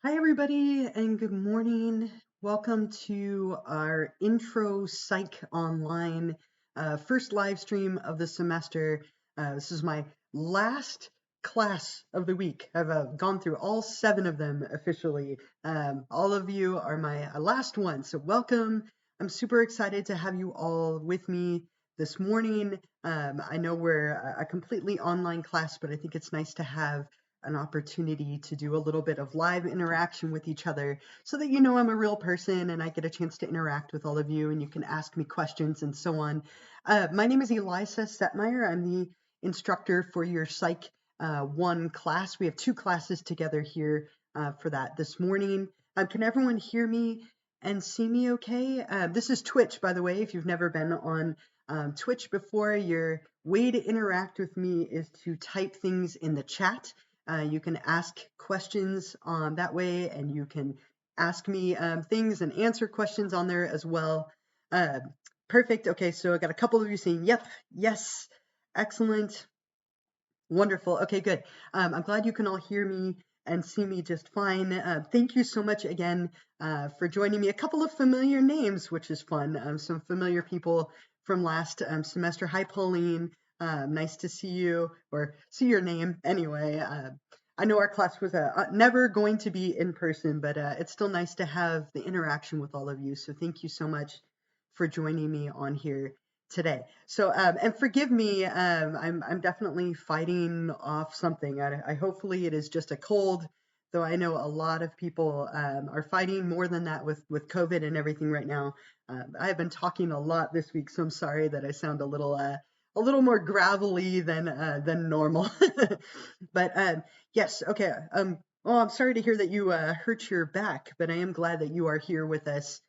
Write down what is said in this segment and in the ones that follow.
Hi, everybody, and good morning. Welcome to our Intro Psych online first live stream of the semester. This is my last class of the week. I've gone through all 7 of them officially. All of you are my last one, so welcome. I'm super excited to have you all with me this morning. I know we're a completely online class, but I think it's nice to have an opportunity to do a little bit of live interaction with each other so that you know I'm a real person and I get a chance to interact with all of you and you can ask me questions and so on. My name is Elisa Setmire. I'm the instructor for your Psych 1 class. We have 2 classes together here for that this morning. Can everyone hear me and see me okay? This is Twitch, by the way. If you've never been on Twitch before, your way to interact with me is to type things in the chat. You can ask questions that way, and you can ask me things and answer questions on there as well. Perfect. Okay, so I got a couple of you saying, yep, yes, excellent, wonderful. Okay, good. I'm glad you can all hear me and see me just fine. Thank you so much again for joining me. A couple of familiar names, which is fun. Some familiar people from last semester. Hi, Pauline. Nice to see you, or see your name anyway. I know our class was never going to be in person, but it's still nice to have the interaction with all of you. So thank you so much for joining me on here today. So and forgive me, I'm definitely fighting off something. I hopefully it is just a cold, though I know a lot of people are fighting more than that with COVID and everything right now. I have been talking a lot this week, so I'm sorry that I sound a little more gravelly than normal. But yes, okay. Well, I'm sorry to hear that you hurt your back, but I am glad that you are here with us.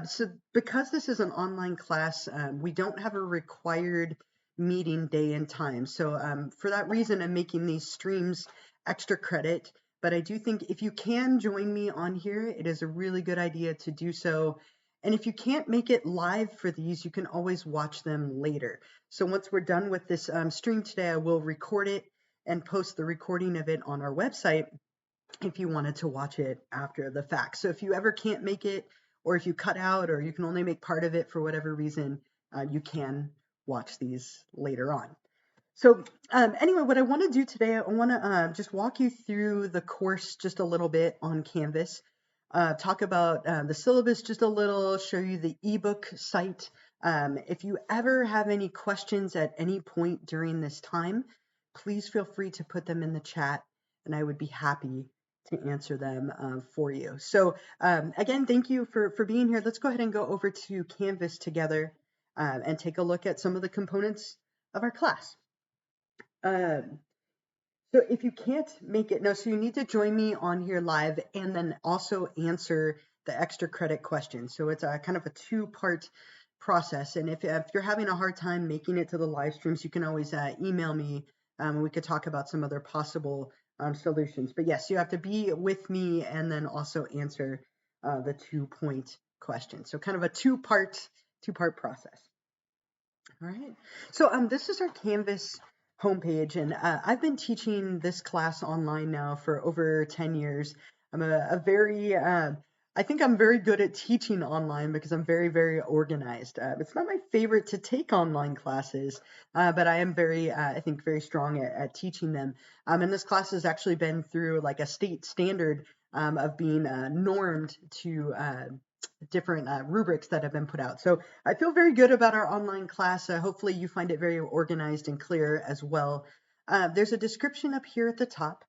So because this is an online class, we don't have a required meeting day and time. So for that reason, I'm making these streams extra credit. But I do think if you can join me on here, it is a really good idea to do so. And if you can't make it live for these, you can always watch them later. So once we're done with this stream today, I will record it and post the recording of it on our website if you wanted to watch it after the fact. So if you ever can't make it, or if you cut out, or you can only make part of it for whatever reason, you can watch these later on. So anyway, what I want to do today, I want to just walk you through the course just a little bit on Canvas, talk about the syllabus just a little, show you the ebook site. If you ever have any questions at any point during this time, please feel free to put them in the chat, and I would be happy to answer them for you. So again, thank you for being here. Let's go ahead and go over to Canvas together and take a look at some of the components of our class. So if you can't make it, no, so you need to join me on here live and then also answer the extra credit question. So it's a kind of a 2-part process. And if you're having a hard time making it to the live streams, you can always email me and we could talk about some other possible solutions. But yes, you have to be with me and then also answer the 2-point question. So kind of a two-part process. All right. So this is our Canvas homepage, and I've been teaching this class online now for over 10 years. I'm a very, I think I'm very good at teaching online because I'm very, very organized. It's not my favorite to take online classes, but I am very, I think, very strong at teaching them. And this class has actually been through like a state standard of being normed to different rubrics that have been put out. So I feel very good about our online class. Hopefully you find it very organized and clear as well. There's a description up here at the top,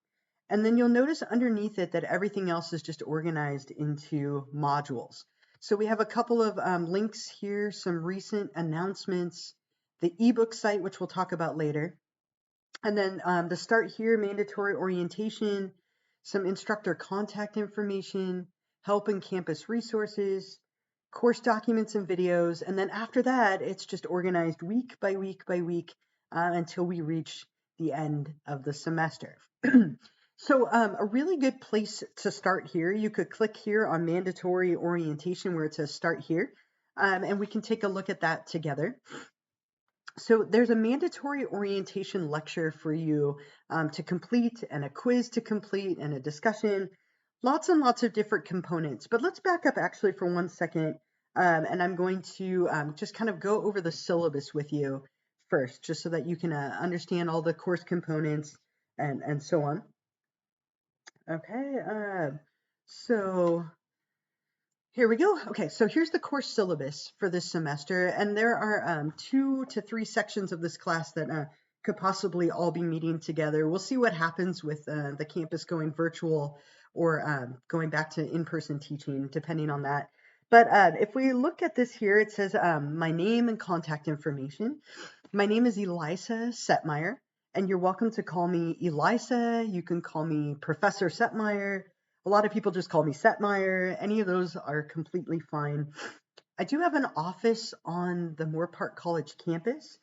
and then you'll notice underneath it that everything else is just organized into modules. So we have a couple of links here, some recent announcements, the ebook site, which we'll talk about later, and then the Start Here mandatory orientation, some instructor contact information, help and campus resources, course documents and videos. And then after that, it's just organized week by week by week until we reach the end of the semester. So a really good place to start here, you could click here on mandatory orientation where it says Start Here, and we can take a look at that together. So there's a mandatory orientation lecture for you to complete, and a quiz to complete, and a discussion. lots and lots of different components. But let's back up actually for 1 second, and I'm going to just kind of go over the syllabus with you first, just so that you can understand all the course components and so on. Okay, so here we go. Okay, so here's the course syllabus for this semester, and there are 2 to 3 sections of this class that could possibly all be meeting together. We'll see what happens with the campus going virtual or going back to in-person teaching, depending on that. But if we look at this here, it says my name and contact information. My name is Elisa Setmire, and you're welcome to call me Elisa. You can call me Professor Setmire. A lot of people just call me Setmire. Any of those are completely fine. I do have an office on the Moore Park College campus,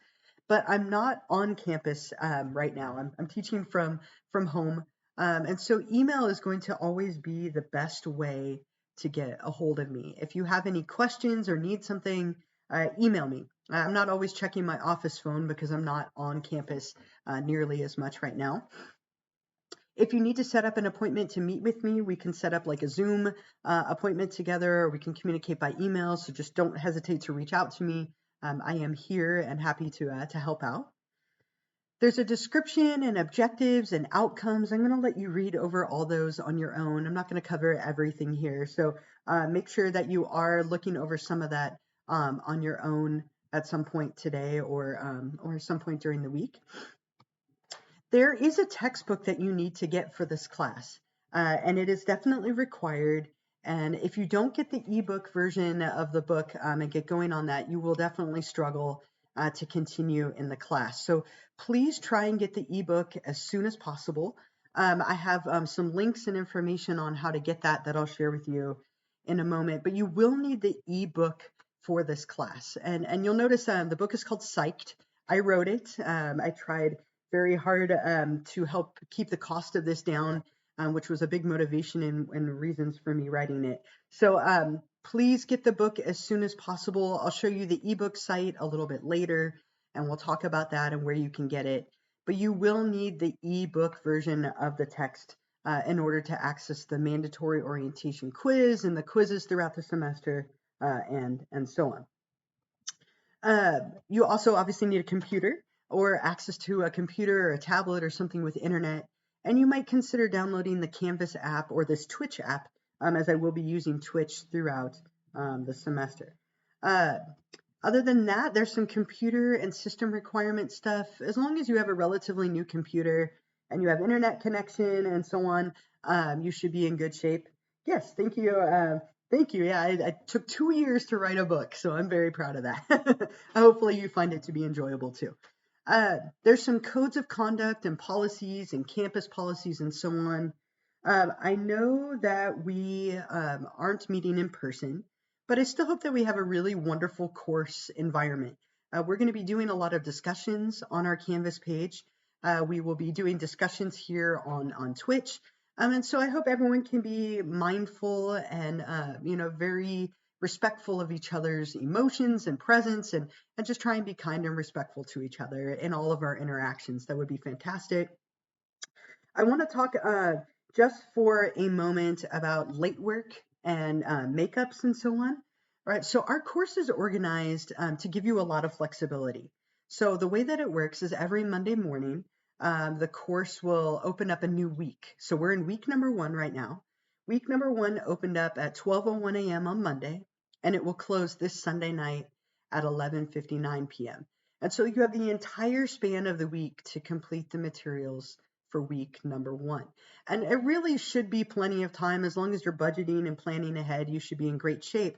but I'm not on campus right now. I'm teaching from home, and so email is going to always be the best way to get a hold of me. If you have any questions or need something, email me. I'm not always checking my office phone because I'm not on campus nearly as much right now. If you need to set up an appointment to meet with me, we can set up like a Zoom appointment together, or we can communicate by email. So just don't hesitate to reach out to me. I am here and happy to help out. There's a description and objectives and outcomes. I'm going to let you read over all those on your own. I'm not going to cover everything here. So make sure that you are looking over some of that on your own at some point today or some point during the week. There is a textbook that you need to get for this class, and it is definitely required. And if you don't get the ebook version of the book and get going on that, you will definitely struggle to continue in the class. So please try and get the ebook as soon as possible. I have some links and information on how to get that I'll share with you in a moment, but you will need the ebook for this class. And you'll notice the book is called Psyched. I wrote it. I tried very hard to help keep the cost of this down, which was a big motivation and reasons for me writing it. So please get the book as soon as possible. I'll show you the ebook site a little bit later, and we'll talk about that and where you can get it. But you will need the ebook version of the text in order to access the mandatory orientation quiz and the quizzes throughout the semester and so on. You also obviously need a computer or access to a computer or a tablet or something with internet. And you might consider downloading the Canvas app or this Twitch app, as I will be using Twitch throughout the semester. Other than that, there's some computer and system requirement stuff. As long as you have a relatively new computer and you have internet connection and so on, you should be in good shape. Yes, thank you. Thank you. Yeah, I took 2 years to write a book, so I'm very proud of that. Hopefully you find it to be enjoyable too. There's some codes of conduct and policies and campus policies and so on. I know that we aren't meeting in person, but I still hope that we have a really wonderful course environment. We're going to be doing a lot of discussions on our Canvas page. We will be doing discussions here on Twitch. And so I hope everyone can be mindful and, very respectful of each other's emotions and presence and just try and be kind and respectful to each other in all of our interactions. That would be fantastic. I want to talk just for a moment about late work and makeups and so on. All right, so our course is organized to give you a lot of flexibility. So the way that it works is every Monday morning, the course will open up a new week. So we're in week number 1 right now. Week number 1 opened up at 12:01 a.m. on Monday, and it will close this Sunday night at 11:59 p.m. And so you have the entire span of the week to complete the materials for week number 1. And it really should be plenty of time. As long as you're budgeting and planning ahead, you should be in great shape.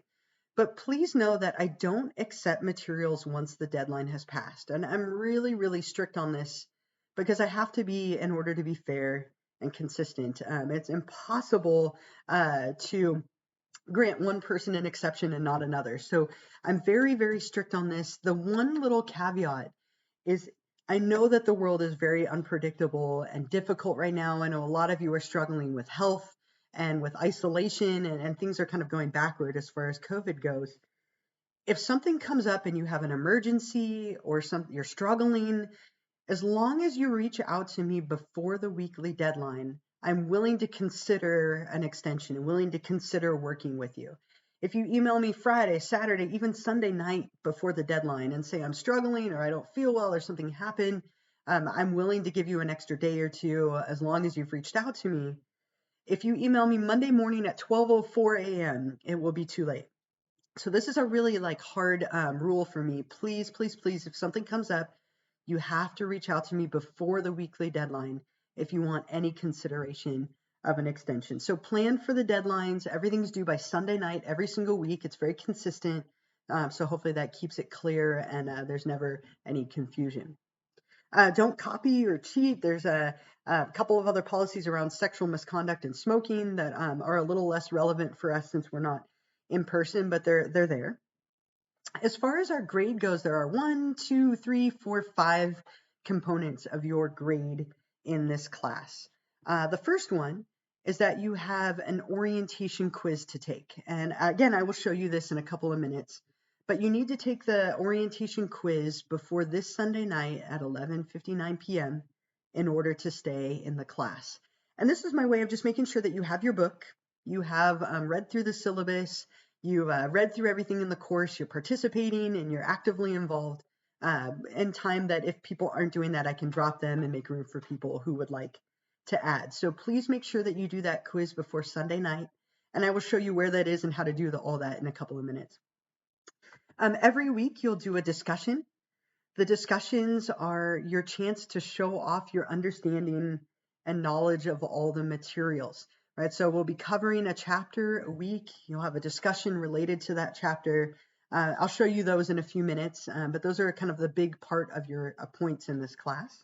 But please know that I don't accept materials once the deadline has passed. And I'm really, really strict on this because I have to be in order to be fair and consistent. It's impossible to grant one person an exception and not another. So I'm very, very strict on this. The one little caveat is I know that the world is very unpredictable and difficult right now. I know a lot of you are struggling with health and with isolation, and things are kind of going backward as far as COVID goes. If something comes up and you have an emergency or you're struggling, as long as you reach out to me before the weekly deadline, I'm willing to consider an extension and willing to consider working with you. If you email me Friday, Saturday, even Sunday night before the deadline and say I'm struggling or I don't feel well or something happened, I'm willing to give you an extra day or two as long as you've reached out to me. If you email me Monday morning at 12:04 a.m., it will be too late. So this is a really hard rule for me. Please, please, please, if something comes up, you have to reach out to me before the weekly deadline if you want any consideration of an extension. So plan for the deadlines. Everything's due by Sunday night every single week. It's very consistent. So hopefully that keeps it clear and there's never any confusion. Don't copy or cheat. There's a couple of other policies around sexual misconduct and smoking that are a little less relevant for us since we're not in person, but they're there. As far as our grade goes, there are 1, 2, 3, 4, 5 components of your grade in this class. The first one is that you have an orientation quiz to take. And again, I will show you this in a couple of minutes. But you need to take the orientation quiz before this Sunday night at 11:59 p.m. in order to stay in the class. And this is my way of just making sure that you have your book, you have read through the syllabus, you've read through everything in the course, you're participating, and you're actively involved in time that if people aren't doing that, I can drop them and make room for people who would like to add. So please make sure that you do that quiz before Sunday night, and I will show you where that is and how to do all that in a couple of minutes. Every week you'll do a discussion. The discussions are your chance to show off your understanding and knowledge of all the materials, right? So we'll be covering a chapter a week. You'll have a discussion related to that chapter. I'll show you those in a few minutes, but those are kind of the big part of your points in this class.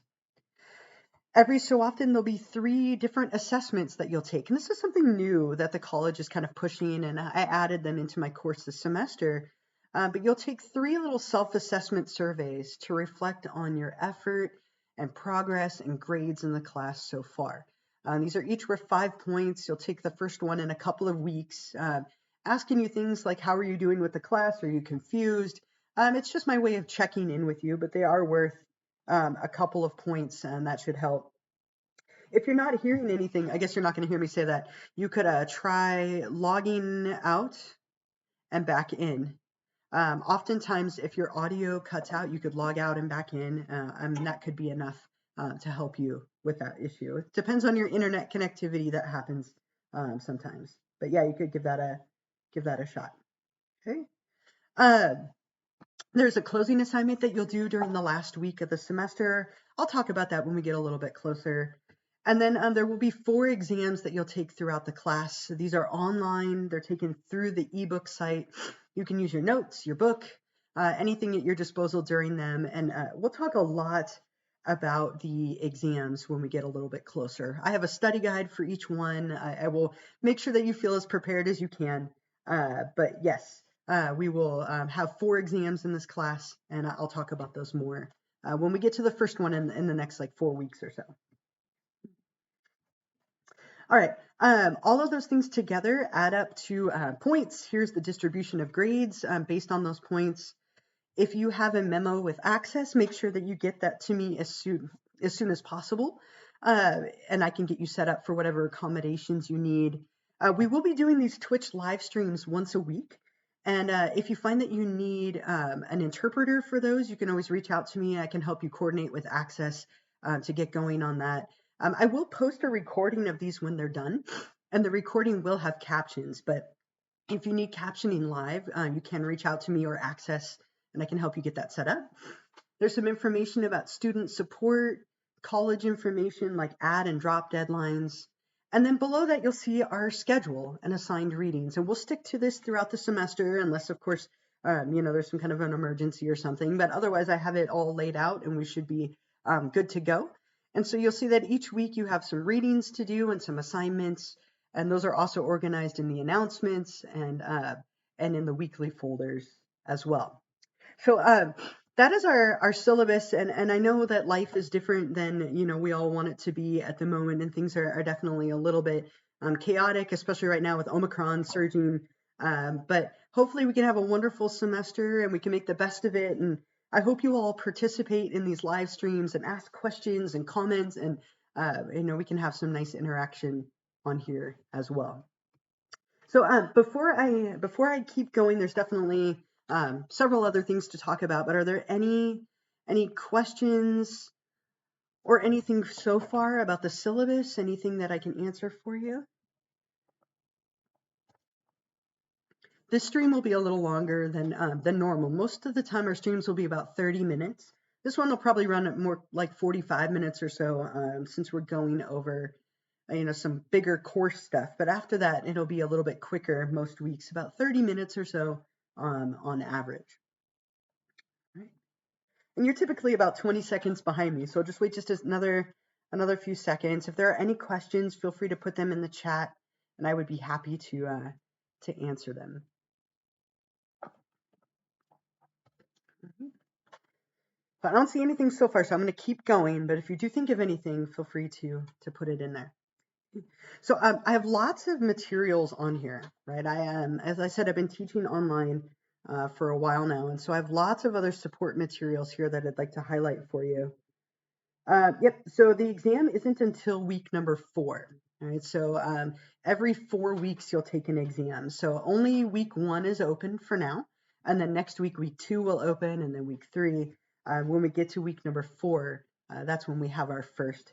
Every so often, there'll be 3 different assessments that you'll take. And this is something new that the college is kind of pushing, and I added them into my course this semester. But you'll take 3 little self-assessment surveys to reflect on your effort and progress and grades in the class so far. These are each worth 5 points. You'll take the first one in a couple of weeks, asking you things like, how are you doing with the class? Are you confused? It's just my way of checking in with you, but they are worth a couple of points, and that should help. If you're not hearing anything, I guess you're not going to hear me say that, you could try logging out and back in. Oftentimes, if your audio cuts out, you could log out and back in, and that could be enough to help you with that issue. It depends on your internet connectivity. That happens sometimes, but yeah, you could give that a shot. Okay. There's a closing assignment that you'll do during the last week of the semester. I'll talk about that when we get a little bit closer. And then there will be 4 exams that you'll take throughout the class. So these are online. They're taken through the ebook site. You can use your notes, your book, anything at your disposal during them. And we'll talk a lot about the exams when we get a little bit closer. I have a study guide for each one. I will make sure that you feel as prepared as you can. But yes, we will have 4 exams in this class, and I'll talk about those more when we get to the first one in the next 4 weeks or so. All right, all of those things together add up to points. Here's the distribution of grades based on those points. If you have a memo with access, make sure that you get that to me as soon as possible, and I can get you set up for whatever accommodations you need. We will be doing these Twitch live streams once a week, and if you find that you need an interpreter for those, you can always reach out to me. I can help you coordinate with access to get going on that. I will post a recording of these when they're done, and the recording will have captions, but if you need captioning live, you can reach out to me or access, and I can help you get that set up. There's some information about student support, college information like add and drop deadlines, and then below that you'll see our schedule and assigned readings, and we'll stick to this throughout the semester unless, of course, there's some kind of an emergency or something, but otherwise I have it all laid out and we should be good to go. And so you'll see that each week you have some readings to do and some assignments, and those are also organized in the announcements and in the weekly folders as well. So that is our syllabus, and I know that life is different than we all want it to be at the moment, and things are definitely a little bit chaotic, especially right now with Omicron surging. But hopefully we can have a wonderful semester and we can make the best of it. And I hope you all participate in these live streams and ask questions and comments, and we can have some nice interaction on here as well. So before I keep going, there's definitely several other things to talk about, but are there any questions or anything so far about the syllabus? Anything that I can answer for you? This stream will be a little longer than normal. Most of the time our streams will be about 30 minutes. This one will probably run at more like 45 minutes or so, since we're going over some bigger course stuff. But after that, it'll be a little bit quicker most weeks, about 30 minutes or so on average. Right. And you're typically about 20 seconds behind me, so just wait just another few seconds. If there are any questions, feel free to put them in the chat, and I would be happy to answer them. But I don't see anything so far, so I'm going to keep going. But if you do think of anything, feel free to put it in there. So I have lots of materials on here, right? As I said, I've been teaching online for a while now, and so I have lots of other support materials here that I'd like to highlight for you. Yep, so the exam isn't until week number 4. All right, so every 4 weeks you'll take an exam. So only week 1 is open for now, and then next week 2 will open, and then week 3. When we get to week number 4, that's when we have our first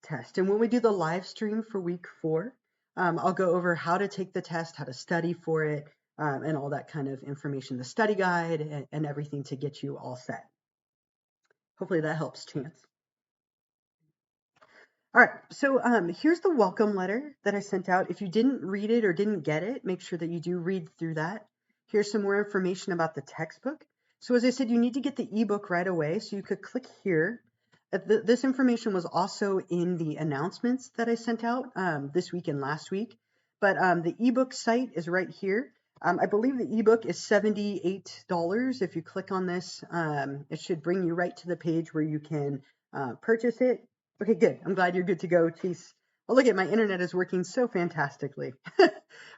test. And when we do the live stream for week 4, I'll go over how to take the test, how to study for it, and all that kind of information, the study guide and everything to get you all set. Hopefully that helps, Chance. All right, so here's the welcome letter that I sent out. If you didn't read it or didn't get it, make sure that you do read through that. Here's some more information about the textbook. So as I said, you need to get the ebook right away, so you could click here. This information was also in the announcements that I sent out this week and last week, but the ebook site is right here. I believe the ebook is $78. If you click on this, it should bring you right to the page where you can purchase it. Okay, good. I'm glad you're good to go, Chase. Oh, look at my internet is working so fantastically.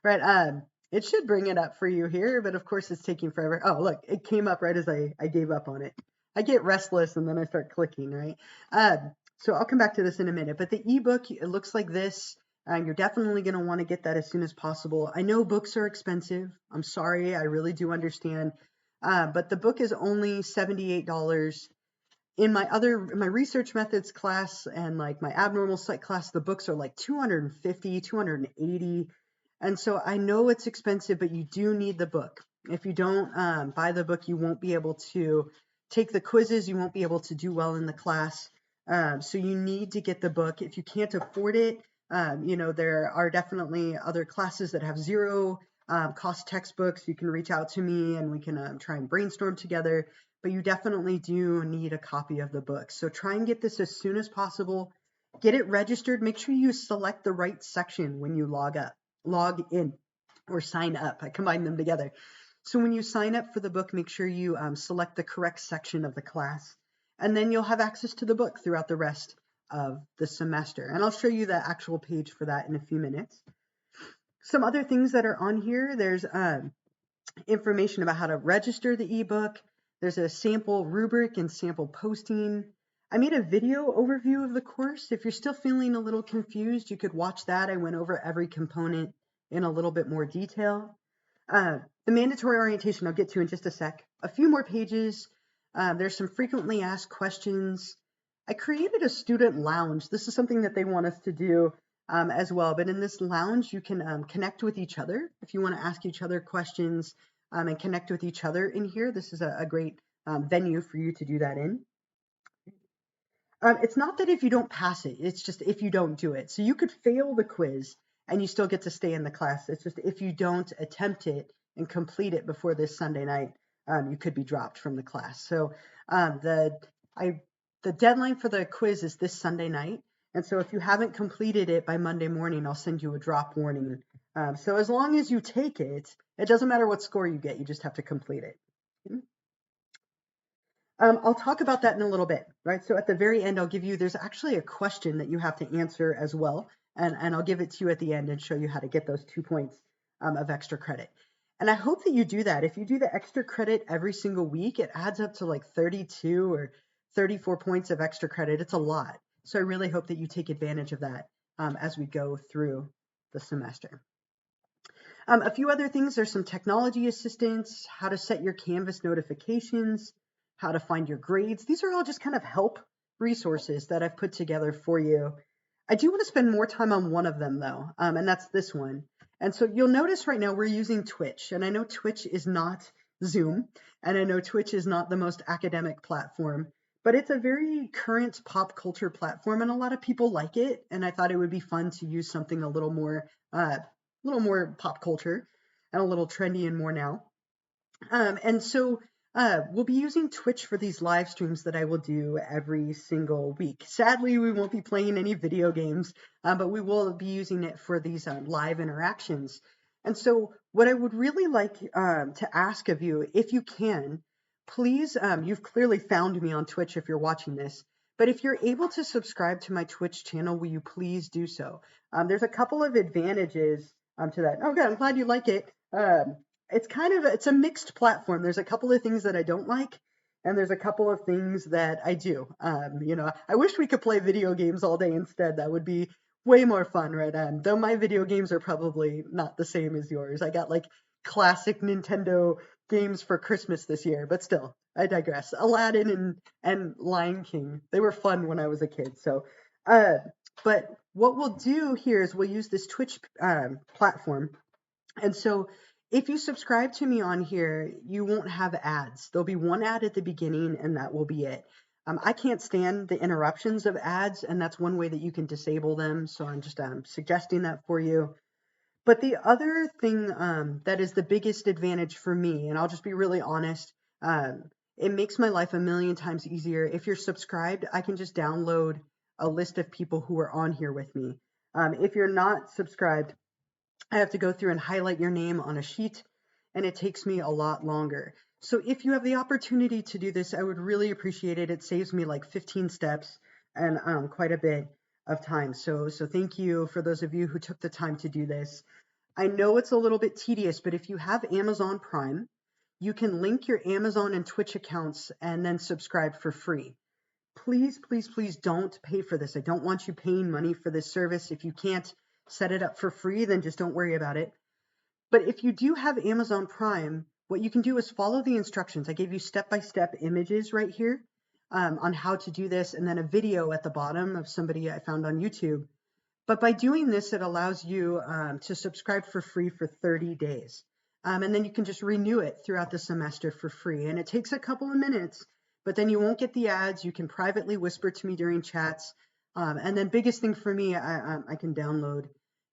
Right. It should bring it up for you here, but of course it's taking forever. Oh, look, it came up right as I gave up on it. I get restless and then I start clicking, right? So I'll come back to this in a minute, but the ebook, it looks like this. You're definitely going to want to get that as soon as possible. I know books are expensive. I'm sorry. I really do understand. But the book is only $78. In my research methods class and like my abnormal psych class, the books are like $250, $280. And so I know it's expensive, but you do need the book. If you don't buy the book, you won't be able to take the quizzes. You won't be able to do well in the class. So you need to get the book. If you can't afford it, there are definitely other classes that have zero cost textbooks. You can reach out to me and we can try and brainstorm together. But you definitely do need a copy of the book. So try and get this as soon as possible. Get it registered. Make sure you select the right section when you log in or sign up. I combine them together. So when you sign up for the book, make sure you select the correct section of the class. And then you'll have access to the book throughout the rest of the semester. And I'll show you the actual page for that in a few minutes. Some other things that are on here, there's information about how to register the ebook. There's a sample rubric and sample posting. I made a video overview of the course. If you're still feeling a little confused, you could watch that. I went over every component in a little bit more detail. The mandatory orientation I'll get to in just a sec. A few more pages. There's some frequently asked questions. I created a student lounge. This is something that they want us to do as well. But in this lounge, you can connect with each other. If you want to ask each other questions and connect with each other in here, this is a great venue for you to do that in. It's not that if you don't pass it, it's just if you don't do it. So you could fail the quiz and you still get to stay in the class. It's just if you don't attempt it and complete it before this Sunday night, you could be dropped from the class. So the deadline for the quiz is this Sunday night. And so if you haven't completed it by Monday morning, I'll send you a drop warning. So as long as you take it, it doesn't matter what score you get, you just have to complete it. I'll talk about that in a little bit, right? So at the very end, I'll give you, there's actually a question that you have to answer as well. And I'll give it to you at the end and show you how to get those 2 points of extra credit. And I hope that you do that. If you do the extra credit every single week, it adds up to like 32 or 34 points of extra credit. It's a lot. So I really hope that you take advantage of that as we go through the semester. A few other things, there's some technology assistance, how to set your Canvas notifications, how to find your grades. These are all just kind of help resources that I've put together for you. I do want to spend more time on one of them though, and that's this one. And so you'll notice right now we're using Twitch, and I know Twitch is not Zoom, and I know Twitch is not the most academic platform, but it's a very current pop culture platform, and a lot of people like it. And I thought it would be fun to use something a little more pop culture and a little trendy and more now. And so we'll be using Twitch for these live streams that I will do every single week. Sadly, we won't be playing any video games, but we will be using it for these live interactions. And so what I would really like to ask of you, if you can, please, you've clearly found me on Twitch if you're watching this, but if you're able to subscribe to my Twitch channel, will you please do so? There's a couple of advantages to that. Oh, good, I'm glad you like it. It's a mixed platform. There's a couple of things that I don't like, and there's a couple of things that I do. I wish we could play video games all day instead. That would be way more fun, right? Though my video games are probably not the same as yours. I got like classic Nintendo games for Christmas this year, but still, I digress. Aladdin and Lion King, they were fun when I was a kid. So, but what we'll do here is we'll use this Twitch platform. And so if you subscribe to me on here, you won't have ads. There'll be one ad at the beginning, and that will be it. I can't stand the interruptions of ads, and that's one way that you can disable them. So I'm just suggesting that for you. But the other thing that is the biggest advantage for me, and I'll just be really honest, it makes my life a million times easier. If you're subscribed, I can just download a list of people who are on here with me. If you're not subscribed, I have to go through and highlight your name on a sheet, and it takes me a lot longer. So if you have the opportunity to do this, I would really appreciate it. It saves me like 15 steps and quite a bit of time. So thank you for those of you who took the time to do this. I know it's a little bit tedious, but if you have Amazon Prime, you can link your Amazon and Twitch accounts and then subscribe for free. Please, please, please don't pay for this. I don't want you paying money for this service. If you can't set it up for free, then just don't worry about it. But if you do have Amazon Prime, what you can do is follow the instructions. I gave you step-by-step images right here on how to do this, and then a video at the bottom of somebody I found on YouTube. But by doing this, it allows you to subscribe for free for 30 days. And then you can just renew it throughout the semester for free. And it takes a couple of minutes, but then you won't get the ads. You can privately whisper to me during chats. And then biggest thing for me, I can download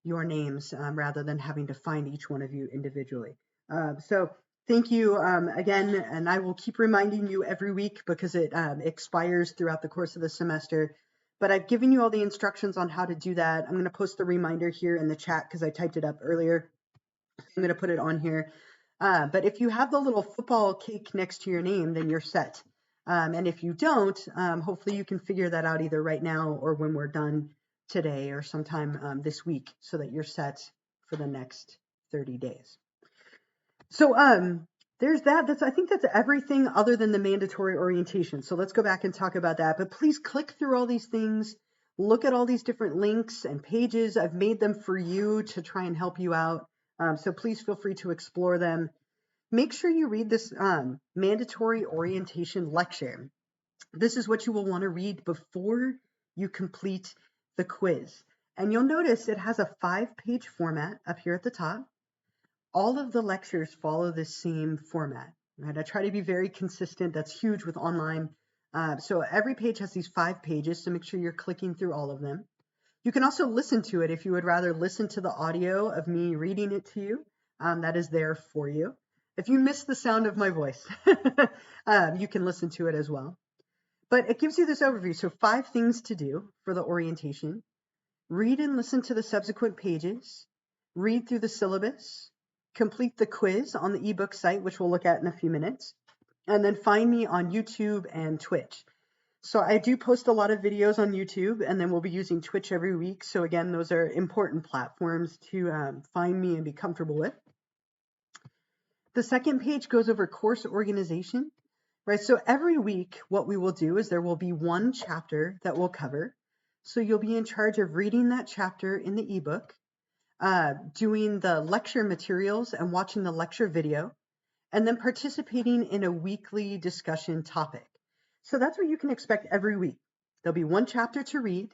your names rather than having to find each one of you individually. So thank you again, and I will keep reminding you every week because it expires throughout the course of the semester. But I've given you all the instructions on how to do that. I'm going to post the reminder here in the chat because I typed it up earlier. I'm going to put it on here. But if you have the little football cake next to your name, then you're set. And if you don't, hopefully you can figure that out either right now or when we're done today or sometime this week so that you're set for the next 30 days. So there's that. I think that's everything other than the mandatory orientation. So let's go back and talk about that. But please click through all these things. Look at all these different links and pages. I've made them for you to try and help you out. So please feel free to explore them. Make sure you read this mandatory orientation lecture. This is what you will want to read before you complete the quiz. And you'll notice it has a 5-page format up here at the top. All of the lectures follow the same format, right? I try to be very consistent. That's huge with online. So every page has these 5 pages, so make sure you're clicking through all of them. You can also listen to it if you would rather listen to the audio of me reading it to you. That is there for you. If you miss the sound of my voice, you can listen to it as well. But it gives you this overview. So 5 things to do for the orientation. Read and listen to the subsequent pages. Read through the syllabus. Complete the quiz on the ebook site, which we'll look at in a few minutes. And then find me on YouTube and Twitch. So I do post a lot of videos on YouTube, and then we'll be using Twitch every week. So again, those are important platforms to find me and be comfortable with. The second page goes over course organization, right? So every week, what we will do is there will be one chapter that we'll cover. So you'll be in charge of reading that chapter in the ebook, doing the lecture materials and watching the lecture video, and then participating in a weekly discussion topic. So that's what you can expect every week. There'll be one chapter to read.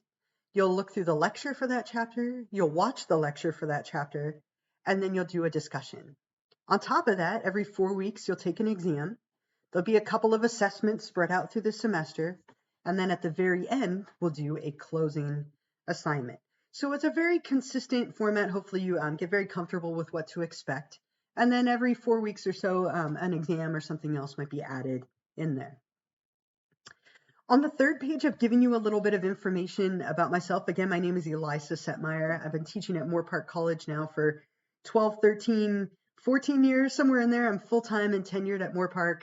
You'll look through the lecture for that chapter. You'll watch the lecture for that chapter, and then you'll do a discussion. On top of that, every 4 weeks, you'll take an exam. There'll be a couple of assessments spread out through the semester. And then at the very end, we'll do a closing assignment. So it's a very consistent format. Hopefully you get very comfortable with what to expect. And then every 4 weeks or so, an exam or something else might be added in there. On the third page, I've given you a little bit of information about myself. Again, my name is Elisa Setmire. I've been teaching at Moorpark College now for 12, 13, 14 years, somewhere in there. I'm full-time and tenured at Moorpark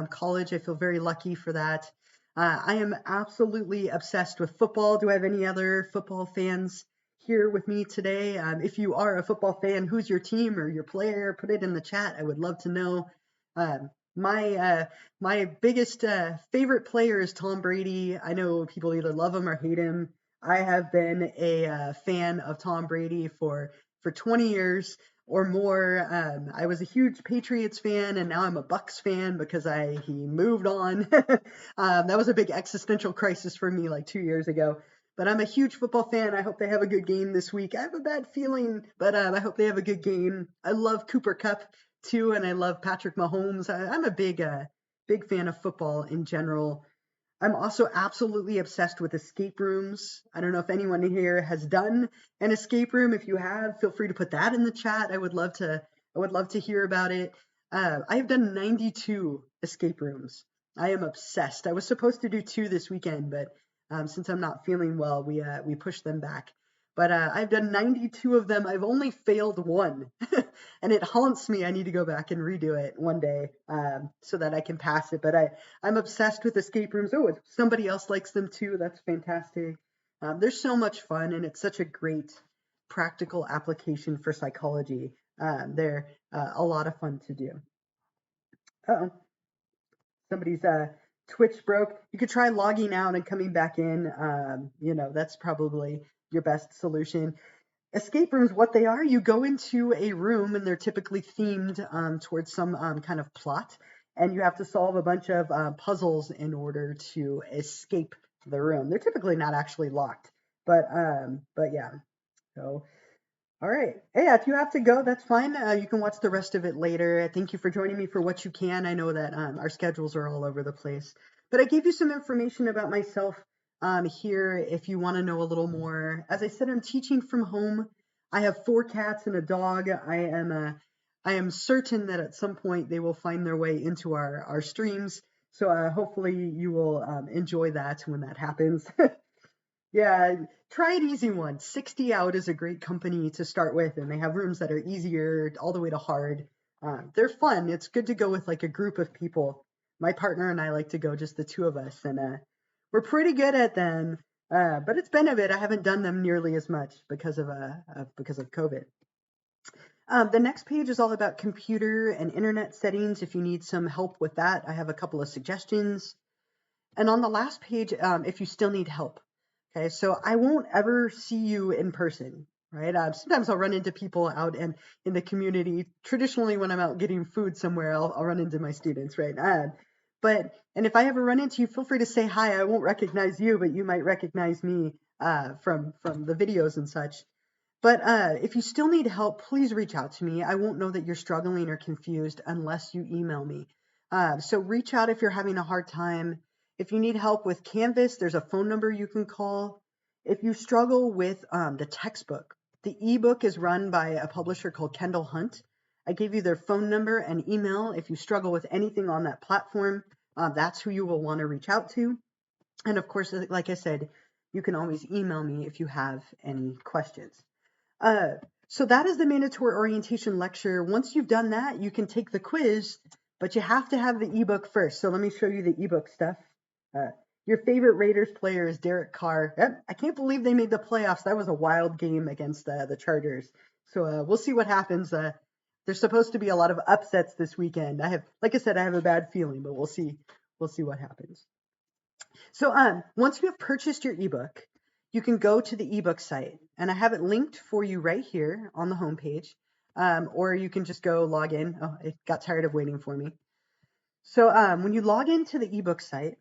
College. I feel very lucky for that. I am absolutely obsessed with football. Do I have any other football fans here with me today? If you are a football fan, who's your team or your player? Put it in the chat. I would love to know. My biggest favorite player is Tom Brady. I know people either love him or hate him. I have been a fan of Tom Brady for 20 years or more. I was a huge Patriots fan, and now I'm a Bucks fan because he moved on. That was a big existential crisis for me like 2 years ago. But I'm a huge football fan. I hope they have a good game this week. I have a bad feeling, but I hope they have a good game. I love Cooper Kupp too, and I love Patrick Mahomes. I'm a big fan of football in general. I'm also absolutely obsessed with escape rooms. I don't know if anyone here has done an escape room. If you have, feel free to put that in the chat. I would love to hear about it. I have done 92 escape rooms. I am obsessed. I was supposed to do 2 this weekend, but since I'm not feeling well, we pushed them back. But I've done 92 of them. I've only failed 1, and it haunts me. I need to go back and redo it one day so that I can pass it. But I'm obsessed with escape rooms. Oh, if somebody else likes them too, that's fantastic. They're so much fun, and it's such a great practical application for psychology. They're a lot of fun to do. Uh-oh. Somebody's Twitch broke. You could try logging out and coming back in. That's probably your best solution. Escape rooms, what they are, you go into a room and they're typically themed towards some kind of plot, and you have to solve a bunch of puzzles in order to escape the room. They're typically not actually locked, but yeah. So, all right. Hey, if you have to go, that's fine. You can watch the rest of it later. Thank you for joining me for what you can. I know that our schedules are all over the place, but I gave you some information about myself here if you want to know a little more. As I said, I'm teaching from home. I have 4 cats and a dog. I am certain that at some point they will find their way into our streams. So hopefully you will enjoy that when that happens. Yeah, try an easy one. 60 Out is a great company to start with, and they have rooms that are easier all the way to hard. They're fun. It's good to go with like a group of people. My partner and I like to go just the 2 of us, and we're pretty good at them. But it's been a bit. I haven't done them nearly as much because of COVID. The next page is all about computer and internet settings. If you need some help with that, I have a couple of suggestions. And on the last page, if you still need help. Okay, so I won't ever see you in person, right? Sometimes I'll run into people out in the community. Traditionally, when I'm out getting food somewhere, I'll run into my students, right? And if I ever run into you, feel free to say hi. I won't recognize you, but you might recognize me from the videos and such. But if you still need help, please reach out to me. I won't know that you're struggling or confused unless you email me. So reach out if you're having a hard time. If you need help with Canvas, there's a phone number you can call. If you struggle with the textbook, the ebook is run by a publisher called Kendall Hunt. I gave you their phone number and email. If you struggle with anything on that platform, that's who you will want to reach out to. And of course, like I said, you can always email me if you have any questions. So that is the mandatory orientation lecture. Once you've done that, you can take the quiz, but you have to have the ebook first. So let me show you the ebook stuff. Your favorite Raiders player is Derek Carr. Yep, I can't believe they made the playoffs. That was a wild game against the Chargers. So we'll see what happens. There's supposed to be a lot of upsets this weekend. Like I said, I have a bad feeling, but we'll see what happens. So once you have purchased your ebook, you can go to the ebook site, and I have it linked for you right here on the homepage, or you can just go log in. Oh, it got tired of waiting for me. So when you log into the ebook site,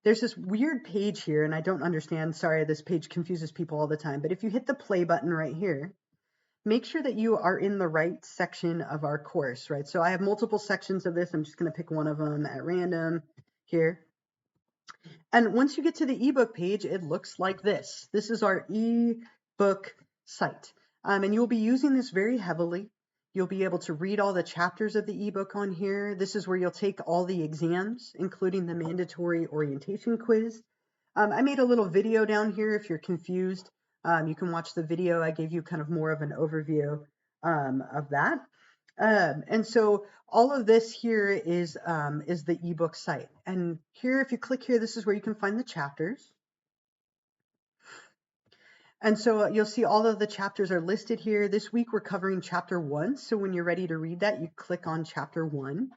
there's this weird page here, and I don't understand. Sorry, this page confuses people all the time. But if you hit the play button right here, make sure that you are in the right section of our course, right? So I have multiple sections of this. I'm just going to pick one of them at random here. And once you get to the ebook page, it looks like this. This is our ebook site. And you'll be using this very heavily. You'll be able to read all the chapters of the ebook on here. This is where you'll take all the exams, including the mandatory orientation quiz. I made a little video down here if you're confused. You can watch the video. I gave you kind of more of an overview of that. And so all of this here is the ebook site. And here, if you click here, this is where you can find the chapters. And so you'll see all of the chapters are listed here. This week we're covering chapter 1. So when you're ready to read that, you click on chapter 1.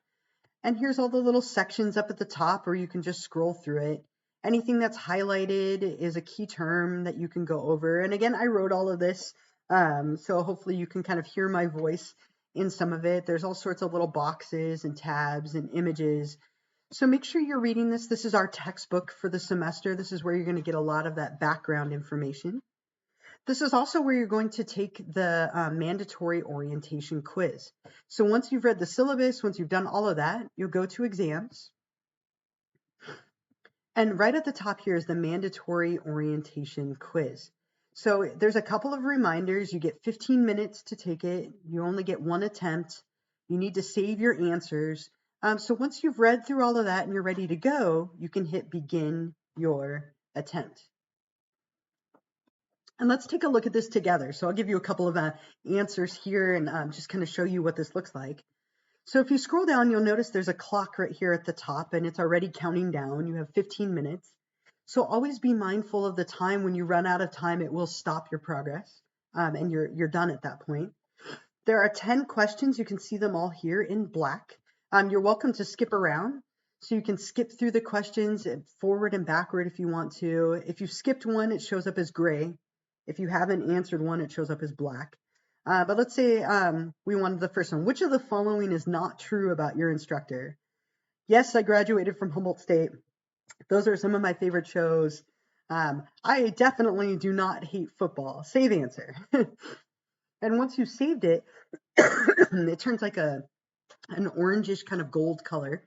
And here's all the little sections up at the top, or you can just scroll through it. Anything that's highlighted is a key term that you can go over. And again, I wrote all of this, so hopefully you can kind of hear my voice in some of it. There's all sorts of little boxes and tabs and images. So make sure you're reading this. This is our textbook for the semester. This is where you're going to get a lot of that background information. This is also where you're going to take the mandatory orientation quiz. So once you've read the syllabus, once you've done all of that, you'll go to exams. And right at the top here is the mandatory orientation quiz. So there's a couple of reminders. You get 15 minutes to take it. You only get one attempt. You need to save your answers. So once you've read through all of that and you're ready to go, you can hit begin your attempt. And let's take a look at this together. So I'll give you a couple of answers here and just kind of show you what this looks like. So if you scroll down, you'll notice there's a clock right here at the top, and it's already counting down. You have 15 minutes. So always be mindful of the time. When you run out of time, it will stop your progress, and you're done at that point. There are 10 questions. You can see them all here in black. You're welcome to skip around. So you can skip through the questions forward and backward if you want to. If you've skipped one, it shows up as gray. If you haven't answered one, it shows up as black. But let's say we wanted the first one. Which of the following is not true about your instructor? Yes, I graduated from Humboldt State. Those are some of my favorite shows. I definitely do not hate football. Save answer. And once you've saved it, it turns like an orangish kind of gold color.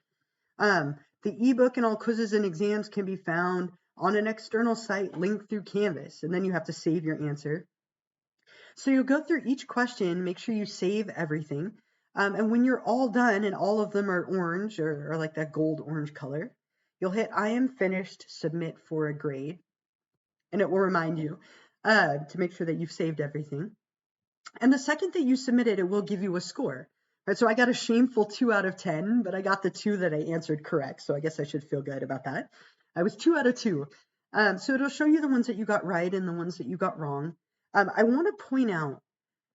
The ebook and all quizzes and exams can be found on an external site linked through Canvas, and then you have to save your answer. So you'll go through each question, make sure you save everything. And when you're all done and all of them are orange or like that gold orange color, you'll hit I am finished, submit for a grade. And it will remind you to make sure that you've saved everything. And the second that you submit it, it will give you a score. Right, so I got a shameful 2 out of 10, but I got the 2 that I answered correct. So I guess I should feel good about that. I was 2 out of 2. So it'll show you the ones that you got right and the ones that you got wrong. I want to point out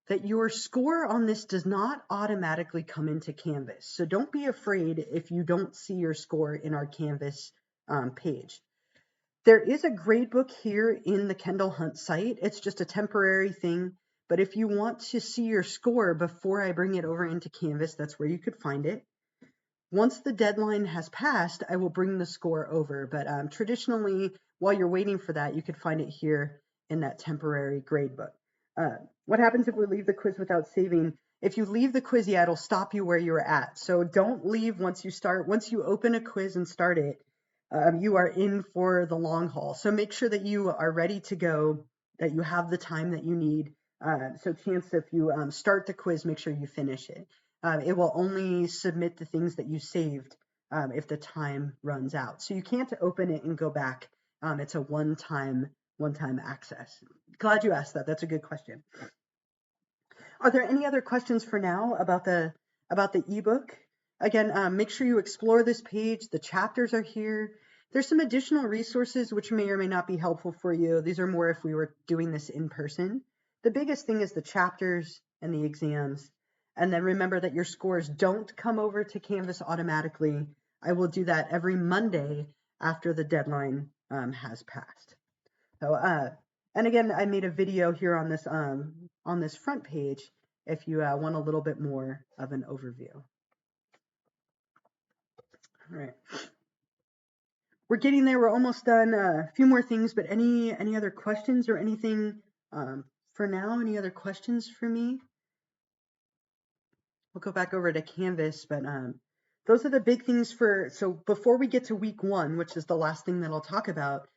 that your score on this does not automatically come into Canvas. So don't be afraid if you don't see your score in our Canvas page. There is a gradebook here in the Kendall Hunt site. It's just a temporary thing. But if you want to see your score before I bring it over into Canvas, that's where you could find it. Once the deadline has passed, I will bring the score over. But traditionally, while you're waiting for that, you could find it here in that temporary gradebook. What happens if we leave the quiz without saving? If you leave the quiz, it'll stop you where you were at. So don't leave once you start. Once you open a quiz and start it, you are in for the long haul. So make sure that you are ready to go, that you have the time that you need. So chance if you start the quiz, make sure you finish it. It will only submit the things that you saved if the time runs out. So you can't open it and go back. It's a one-time access. Glad you asked that. That's a good question. Are there any other questions for now about the ebook? Again, make sure you explore this page. The chapters are here. There's some additional resources which may or may not be helpful for you. These are more if we were doing this in person. The biggest thing is the chapters and the exams. And then remember that your scores don't come over to Canvas automatically. I will do that every Monday after the deadline has passed. So, and again, I made a video here on this front page if you want a little bit more of an overview. All right. We're getting there. We're almost done. A few more things, but any other questions or anything for now? Any other questions for me? We'll go back over to Canvas, but those are the big things so before we get to week 1, which is the last thing that I'll talk about,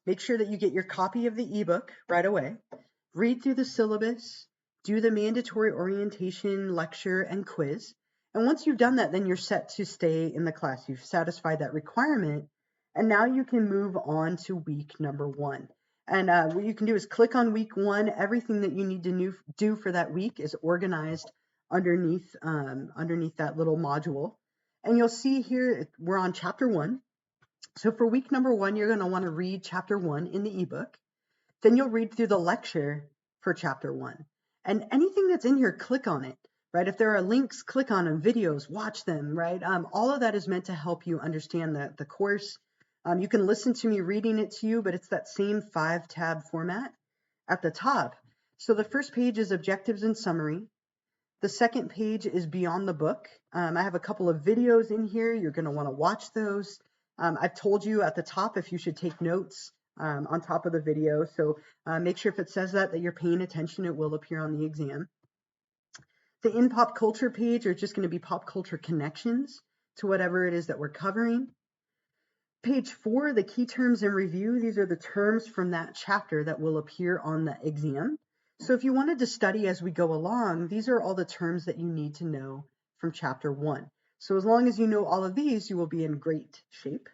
make sure that you get your copy of the ebook right away. Read through the syllabus, do the mandatory orientation, lecture, and quiz. And once you've done that, then you're set to stay in the class. You've satisfied that requirement, and now you can move on to week number 1. And what you can do is click on week 1. Everything that you need to do for that week is organized underneath that little module. And you'll see here we're on chapter 1. So for week number 1, you're going to want to read chapter 1 in the ebook. Then you'll read through the lecture for chapter 1. And anything that's in here, click on it, right? If there are links, click on them, videos, watch them, right? All of that is meant to help you understand the course. You can listen to me reading it to you, but it's that same 5-tab format at the top. So the first page is objectives and summary. The second page is beyond the book. I have a couple of videos in here. You're going to want to watch those. I've told you at the top if you should take notes on top of the video. So make sure if it says that you're paying attention, it will appear on the exam. The in pop culture page are just going to be pop culture connections to whatever it is that we're covering. Page 4, the key terms in review. These are the terms from that chapter that will appear on the exam. So if you wanted to study as we go along, these are all the terms that you need to know from chapter 1. So as long as you know all of these, you will be in great shape.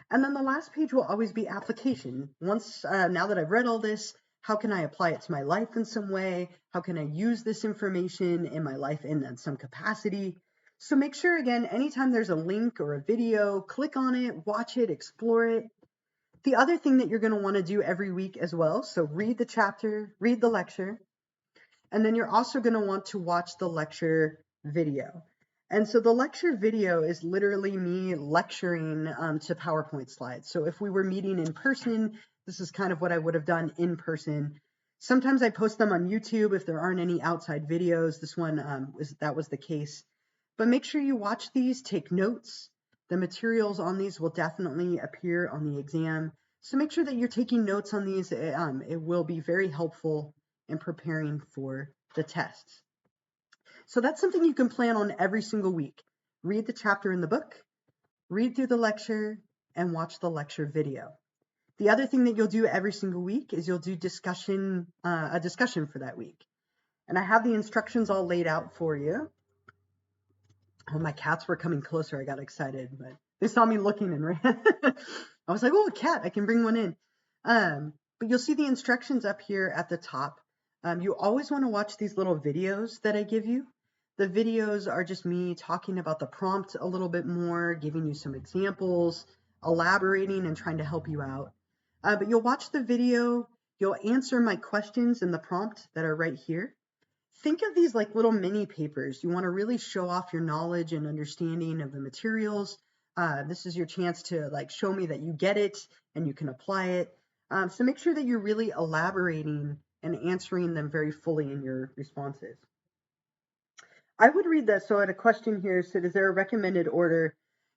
And then the last page will always be application. Once, now that I've read all this, how can I apply it to my life in some way? How can I use this information in my life in some capacity? So make sure, again, anytime there's a link or a video, click on it, watch it, explore it. The other thing that you're going to want to do every week as well, so read the chapter, read the lecture, and then you're also going to want to watch the lecture video. And so the lecture video is literally me lecturing to PowerPoint slides. So if we were meeting in person, this is kind of what I would have done in person. Sometimes I post them on YouTube if there aren't any outside videos. This one, that was the case. But make sure you watch these, take notes. The materials on these will definitely appear on the exam. So make sure that you're taking notes on these. It will be very helpful in preparing for the tests. So that's something you can plan on every single week. Read the chapter in the book, read through the lecture, and watch the lecture video. The other thing that you'll do every single week is you'll do a discussion for that week. And I have the instructions all laid out for you. Oh, my cats were coming closer. I got excited, but they saw me looking and ran. I was like, oh, a cat, I can bring one in. But you'll see the instructions up here at the top. You always want to watch these little videos that I give you. The videos are just me talking about the prompt a little bit more, giving you some examples, elaborating and trying to help you out. But you'll watch the video, you'll answer my questions in the prompt that are right here. Think of these like little mini papers. You want to really show off your knowledge and understanding of the materials. This is your chance to like show me that you get it and you can apply it. So make sure that you're really elaborating and answering them very fully in your responses. I would read that. So I had a question here said, is there a recommended order?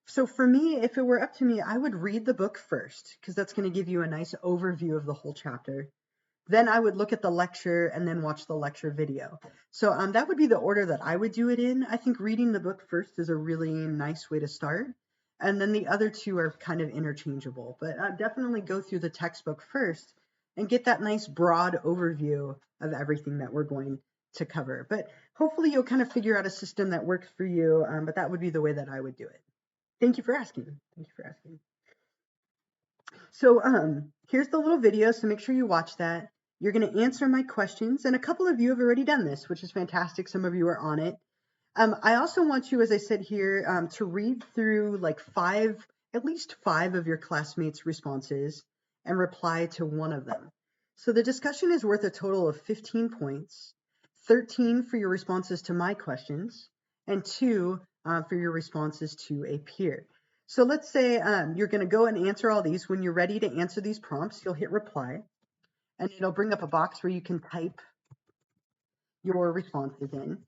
So for me, if it were up to me, I would read the book first because that's going to give you a nice overview of the whole chapter. Then I would look at the lecture and then watch the lecture video. So that would be the order that I would do it in. I think reading the book first is a really nice way to start. And then the other two are kind of interchangeable. But definitely go through the textbook first and get that nice broad overview of everything that we're going to cover. But hopefully you'll kind of figure out a system that works for you. But that would be the way that I would do it. Thank you for asking. Thank you for asking. So here's the little video. So make sure you watch that. You're going to answer my questions, and a couple of you have already done this, which is fantastic. Some of you are on it. I also want you, as I said here, to read through like at least five of your classmates' responses and reply to one of them. So the discussion is worth a total of 15 points, 13 for your responses to my questions, and 2 for your responses to a peer. So let's say you're going to go and answer all these. When you're ready to answer these prompts, you'll hit reply, and it'll bring up a box where you can type your responses in.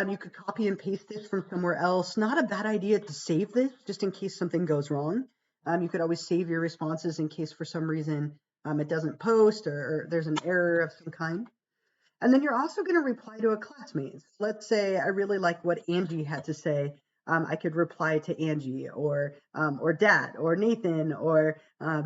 You could copy and paste this from somewhere else. Not a bad idea to save this just in case something goes wrong. You could always save your responses in case for some reason it doesn't post or there's an error of some kind. And then you're also going to reply to a classmate. Let's say I really like what Angie had to say. I could reply to Angie or Dat or Nathan or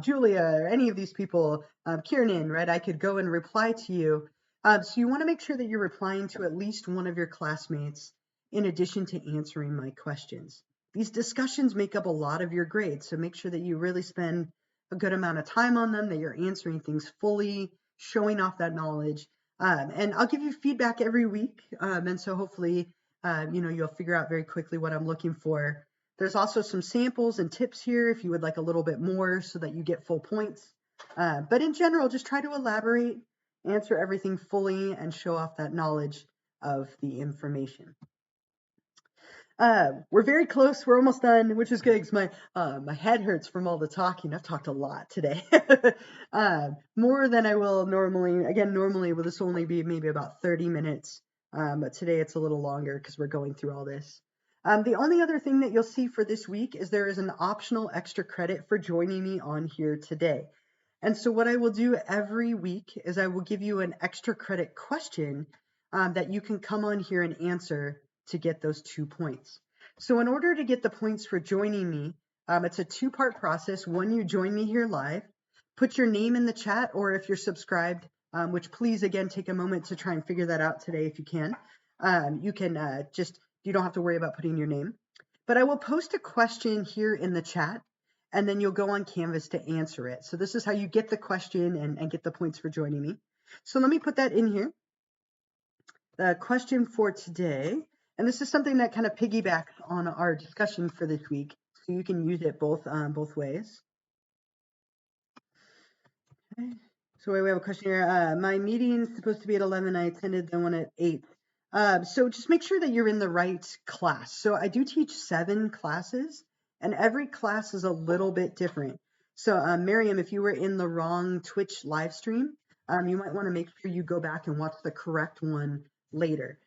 Julia or any of these people, Kiernan, right? I could go and reply to you. So you want to make sure that you're replying to at least one of your classmates in addition to answering my questions. These discussions make up a lot of your grade, so make sure that you really spend a good amount of time on them, that you're answering things fully, showing off that knowledge. And I'll give you feedback every week. And so hopefully, you'll figure out very quickly what I'm looking for. There's also some samples and tips here if you would like a little bit more so that you get full points. But in general, just try to elaborate, answer everything fully, and show off that knowledge of the information. We're very close. We're almost done, which is good because my head hurts from all the talking. I've talked a lot today, more than I will normally. Again, normally will this only be maybe about 30 minutes, but today it's a little longer because we're going through all this. The only other thing that you'll see for this week is there is an optional extra credit for joining me on here today. And so what I will do every week is I will give you an extra credit question that you can come on here and answer to get those 2 points. So in order to get the points for joining me, it's a 2-part process. One, you join me here live, put your name in the chat, or if you're subscribed, which please, again, take a moment to try and figure that out today if you can. You can you don't have to worry about putting your name. But I will post a question here in the chat, and then you'll go on Canvas to answer it. So this is how you get the question and get the points for joining me. So let me put that in here. The question for today, and this is something that kind of piggybacks on our discussion for this week, so you can use it both ways. Okay. So we have a question here. My meeting is supposed to be at 11. I attended the one at 8. So just make sure that you're in the right class. So I do teach 7 classes, and every class is a little bit different. So Miriam, if you were in the wrong Twitch live stream, you might want to make sure you go back and watch the correct one later.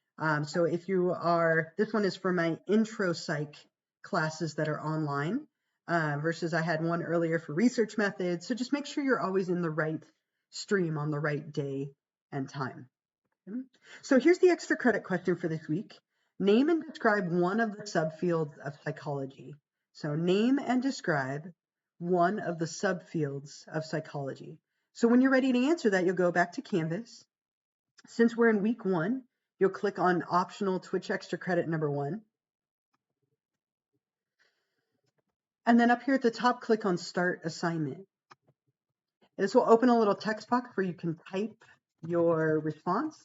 So if you are, this one is for my Intro Psych classes that are online, versus I had one earlier for research methods. So just make sure you're always in the right stream on the right day and time. So here's the extra credit question for this week. Name and describe one of the subfields of psychology. So name and describe one of the subfields of psychology. So when you're ready to answer that, you'll go back to Canvas. Since we're in week 1, you'll click on optional Twitch extra credit number 1. And then up here at the top, click on start assignment. This will open a little text box where you can type your response.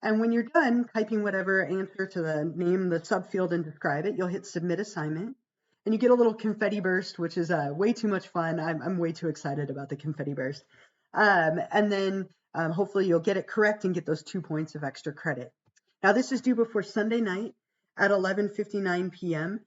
And when you're done typing whatever answer to the name, the subfield, and describe it, you'll hit submit assignment. And you get a little confetti burst, which is way too much fun. I'm way too excited about the confetti burst. And then hopefully you'll get it correct and get those 2 points of extra credit. Now this is due before Sunday night at 11:59 p.m.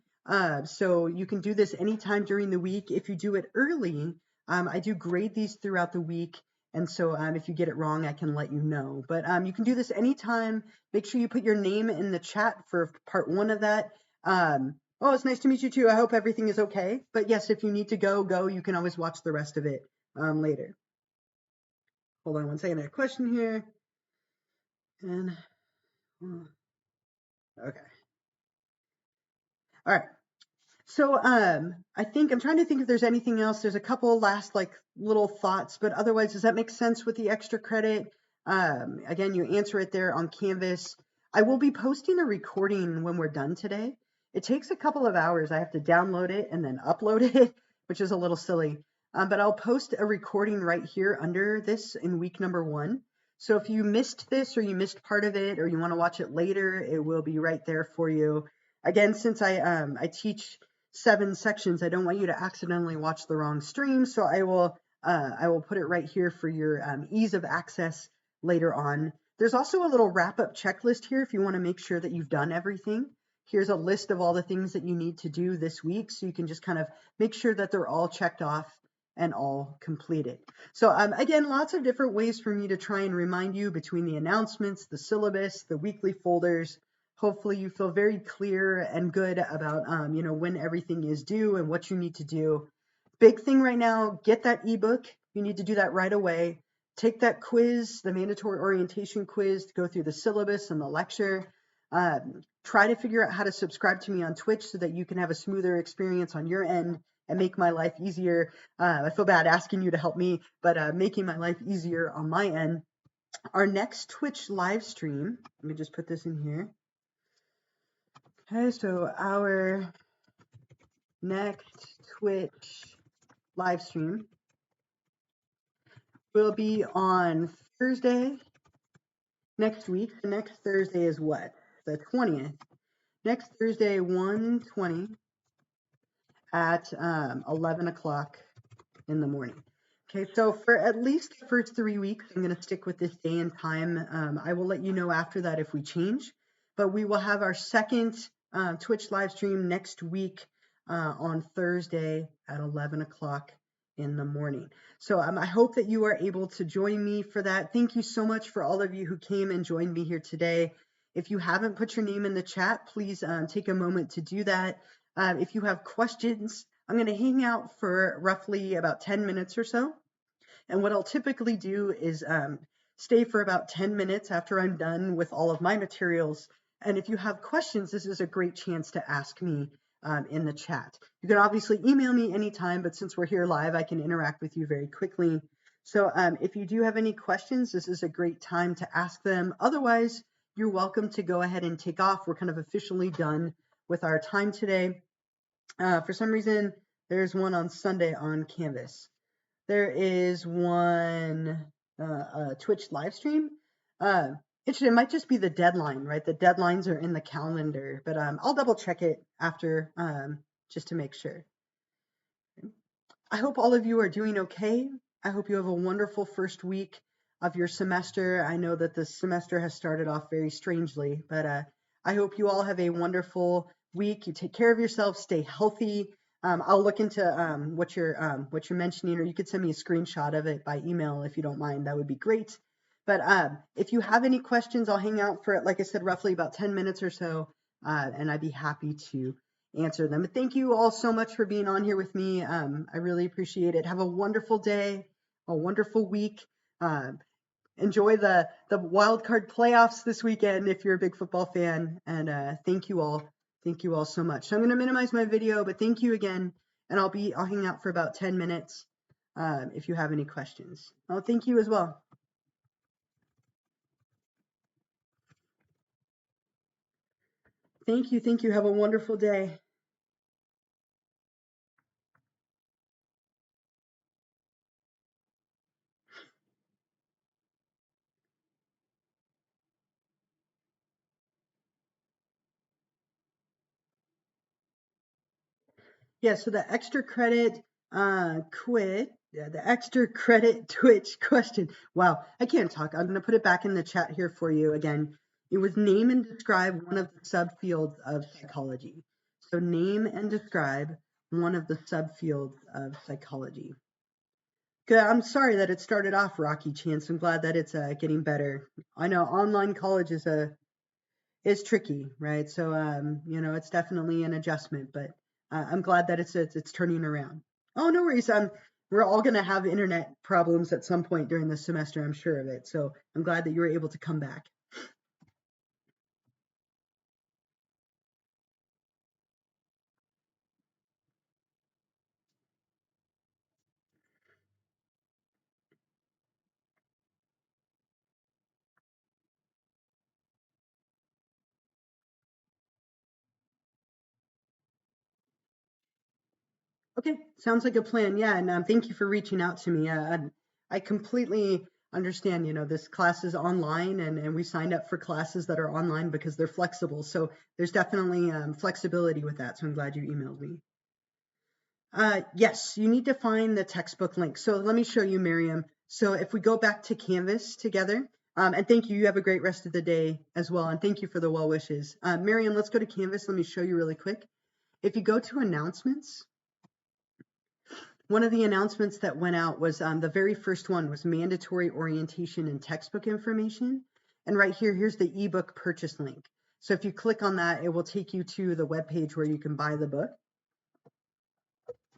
So you can do this anytime during the week. If you do it early, I do grade these throughout the week. And so if you get it wrong, I can let you know. But you can do this anytime. Make sure you put your name in the chat for part 1 of that. Oh, it's nice to meet you too. I hope everything is okay. But yes, if you need to go. You can always watch the rest of it later. Hold on one second. I have a question here. And okay. All right. So I think I'm trying to think if there's anything else. There's a couple last little thoughts, but otherwise, does that make sense with the extra credit? Again, you answer it there on Canvas. I will be posting a recording when we're done today. It takes a couple of hours. I have to download it and then upload it, which is a little silly. But I'll post a recording right here under this in week number 1. So if you missed this or you missed part of it or you want to watch it later, it will be right there for you. Again, since I teach 7 sections, I don't want you to accidentally watch the wrong stream. So I will put it right here for your ease of access later on. There's also a little wrap-up checklist here if you want to make sure that you've done everything. here's a list of all the things that you need to do this week, so you can just kind of make sure that they're all checked off and all completed. So again, lots of different ways for me to try and remind you between the announcements, the syllabus, the weekly folders. Hopefully you feel very clear and good about when everything is due and what you need to do. Big thing right now, get that ebook. You need to do that right away. Take that quiz, the mandatory orientation quiz, to go through the syllabus and the lecture. Try to figure out how to subscribe to me on Twitch so that you can have a smoother experience on your end and make my life easier. I feel bad asking you to help me, but making my life easier on my end. Our next Twitch live stream, let me just put this in here. Okay, so our next Twitch live stream will be on Thursday next week. The next Thursday is what? The 20th. Next Thursday, 1:20 at 11 o'clock in the morning. Okay, so for at least the first 3 weeks, I'm going to stick with this day and time. I will let you know after that if we change, but we will have our second Twitch live stream next week on Thursday at 11 o'clock in the morning. So I hope that you are able to join me for that. Thank you so much for all of you who came and joined me here today. If you haven't put your name in the chat, please take a moment to do that. If you have questions, I'm going to hang out for roughly about 10 minutes or so. And what I'll typically do is stay for about 10 minutes after I'm done with all of my materials. And if you have questions, this is a great chance to ask me in the chat. You can obviously email me anytime, but since we're here live, I can interact with you very quickly. So if you do have any questions, this is a great time to ask them. Otherwise, you're welcome to go ahead and take off. We're kind of officially done with our time today. For some reason, there's one on Sunday on Canvas. There is one Twitch live stream. It might just be the deadline, right? The deadlines are in the calendar, but I'll double check it after just to make sure. I hope all of you are doing okay. I hope you have a wonderful first week of your semester. I know that the semester has started off very strangely, but I hope you all have a wonderful week. You take care of yourself, stay healthy. I'll look into what you're mentioning, or you could send me a screenshot of it by email if you don't mind. That would be great. But if you have any questions, I'll hang out for, like I said, roughly about 10 minutes or so, and I'd be happy to answer them. But thank you all so much for being on here with me. I really appreciate it. Have a wonderful day, a wonderful week. Enjoy the wild card playoffs this weekend if you're a big football fan. And thank you all. Thank you all so much. So I'm going to minimize my video, but thank you again. And I'll hang out for about 10 minutes if you have any questions. Oh, thank you as well. Thank you. Thank you. Have a wonderful day. Yeah, so the extra credit the extra credit Twitch question. Wow, I can't talk. I'm going to put it back in the chat here for you again. It was name and describe one of the subfields of psychology. So name and describe one of the subfields of psychology. Good. I'm sorry that it started off rocky, Chance. I'm glad that it's getting better. I know online college is tricky, right? So it's definitely an adjustment, but I'm glad that it's turning around. Oh, no worries. We're all going to have internet problems at some point during the semester, I'm sure of it. So I'm glad that you were able to come back. Okay, sounds like a plan. Yeah, and thank you for reaching out to me. I completely understand, this class is online and we signed up for classes that are online because they're flexible. So there's definitely flexibility with that. So I'm glad you emailed me. Yes, you need to find the textbook link. So let me show you, Miriam. So if we go back to Canvas together, And thank you. You have a great rest of the day as well. And thank you for the well wishes. Miriam, let's go to Canvas. Let me show you really quick. If you go to announcements, one of the announcements that went out was the very first one was mandatory orientation and textbook information. And right here, here's the ebook purchase link. So if you click on that, it will take you to the web page where you can buy the book.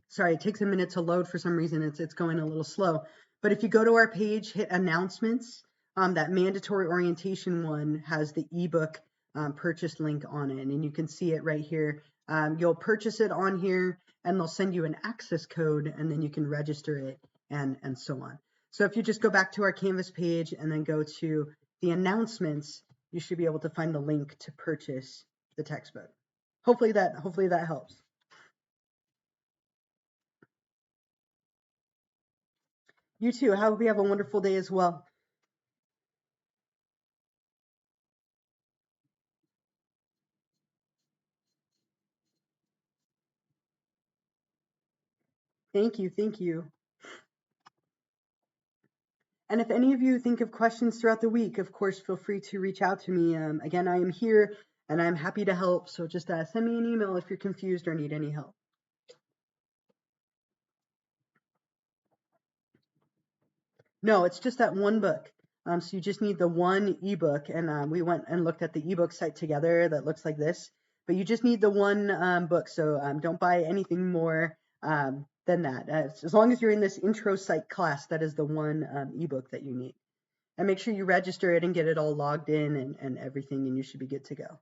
Sorry, it takes a minute to load for some reason. It's going a little slow. But if you go to our page, hit announcements, that mandatory orientation one has the ebook purchase link on it, and you can see it right here. You'll purchase it on here, and they'll send you an access code, and then you can register it and so on. So if you just go back to our Canvas page and then go to the announcements, you should be able to find the link to purchase the textbook. Hopefully that helps. You too. Hope you have a wonderful day as well. Thank you. Thank you. And if any of you think of questions throughout the week, of course, feel free to reach out to me. Again, I am here and I'm happy to help. So just send me an email if you're confused or need any help. No, it's just that one book. So you just need the one ebook. And we went and looked at the ebook site together that looks like this. But you just need the one book. So don't buy anything more than that. As long as you're in this Intro Psych class, that is the one ebook that you need. And make sure you register it and get it all logged in and everything, and you should be good to go.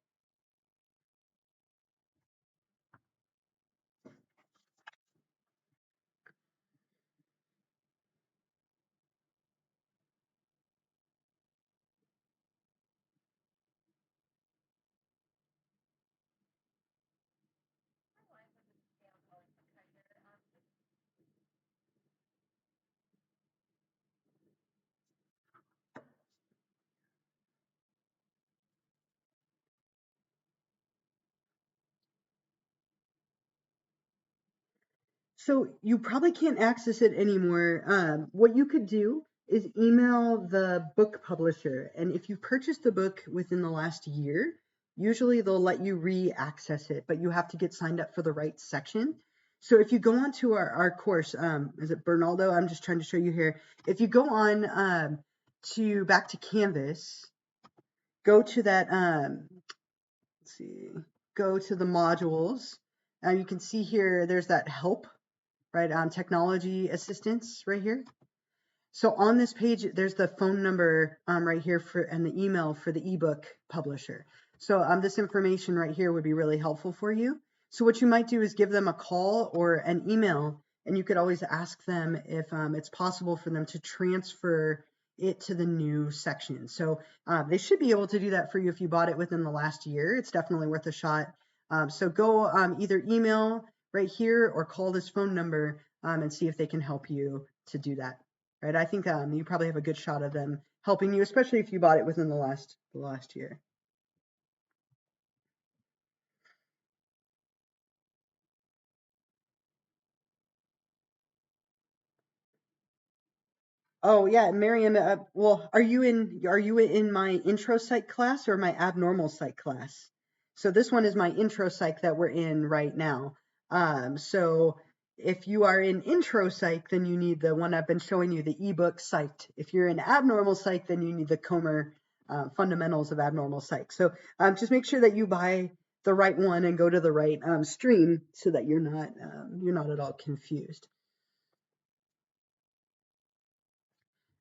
So you probably can't access it anymore. What you could do is email the book publisher. And if you purchased the book within the last year, usually they'll let you re-access it, but you have to get signed up for the right section. So if you go on to our course, is it Bernaldo? I'm just trying to show you here. If you go on to back to Canvas, go to that, let's see, go to the modules. You can see here, there's that help, right, on technology assistance right here. So on this page, there's the phone number right here for and the email for the ebook publisher. So this information right here would be really helpful for you. So what you might do is give them a call or an email, and you could always ask them if it's possible for them to transfer it to the new section. So they should be able to do that for you if you bought it within the last year. It's definitely worth a shot. So go either email right here or call this phone number and see if they can help you to do that. Right? I think you probably have a good shot of them helping you, especially if you bought it within the last year. Oh yeah, Miriam. Well, are you in my intro psych class or my abnormal psych class? So this one is my intro psych that we're in right now. So if you are in intro psych, then you need the one I've been showing you, the ebook Psyched. If you're in abnormal psych, then you need the Comer Fundamentals of Abnormal Psych. So just make sure that you buy the right one and go to the right stream so that you're not at all confused.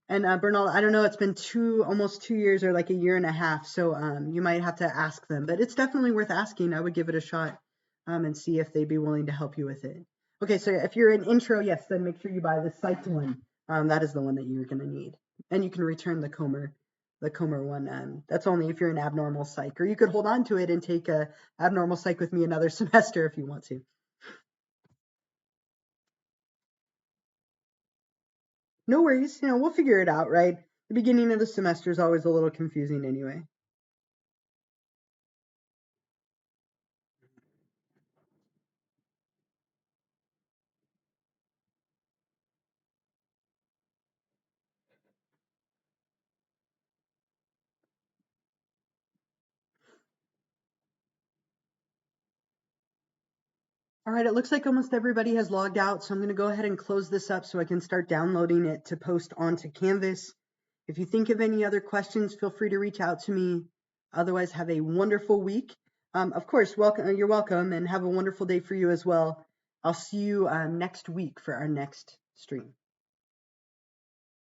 And Bernal, I don't know, it's been almost 2 years or like a year and a half, so you might have to ask them, but it's definitely worth asking. I would give it a shot and see if they'd be willing to help you with it. Okay, so if you're in intro, yes, then make sure you buy the psyched one. That is the one that you're going to need, and you can return the Comer one. That's only if you're in abnormal psych, or you could hold on to it and take a abnormal psych with me another semester if you want to. No worries, we'll figure it out, right? The beginning of the semester is always a little confusing anyway. All right, it looks like almost everybody has logged out, so I'm going to go ahead and close this up so I can start downloading it to post onto Canvas. If you think of any other questions, feel free to reach out to me. Otherwise, have a wonderful week. Of course, you're welcome, and have a wonderful day for you as well. I'll see you next week for our next stream.